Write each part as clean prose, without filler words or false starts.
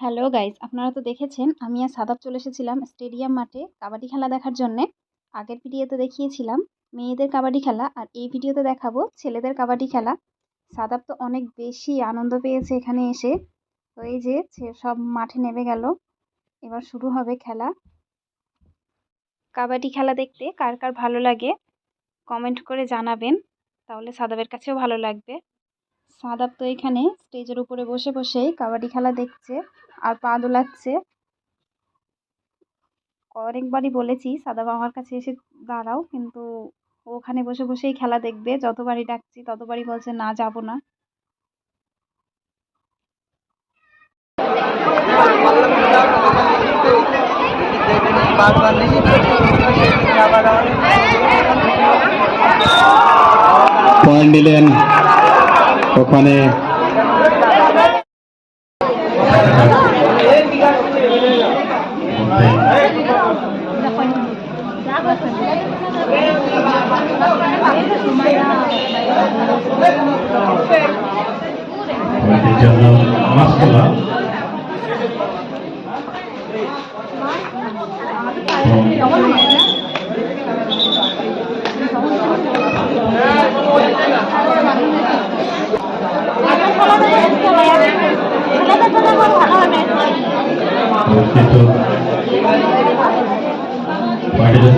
Hello guys, আপনারা তো দেখেছেন আমি আর সাদাব চলে এসেছিলাম স্টেডিয়াম মাঠে কাবাডি খেলা দেখার জন্যে। আগের ভিডিওতে দেখিয়েছিলাম মেয়েদের কাবাডি খেলা, আর এই ভিডিওতে দেখাবো ছেলেদের কাবাডি খেলা। সাদাব তো অনেক বেশি আনন্দ পেয়েছে এখানে এসে। তো এই যে সব মাঠে নেমে গেল, এবার শুরু হবে খেলা। কাবাডি খেলা দেখতে কার কার ভালো লাগে কমেন্ট করে জানাবেন, তাহলে সাদাবের কাছেও ভালো লাগবে। সাদাব তো এখানে স্টেজের উপরে বসে বসেই কাবাডি খেলা দেখছে আর পা দোলাচ্ছে। অনেকবারই বলেছি সাদাব আমার কাছে এসে দাঁড়াও, কিন্তু ও ওখানে বসে বসেই খেলা দেখবে। যতবারই ডাকছি ততবারই বলছে না, যাব না। পয়েন্ট নিলেন ওখানে। জন্য মাসকলা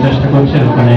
চেষ্টা করছেন ওখানে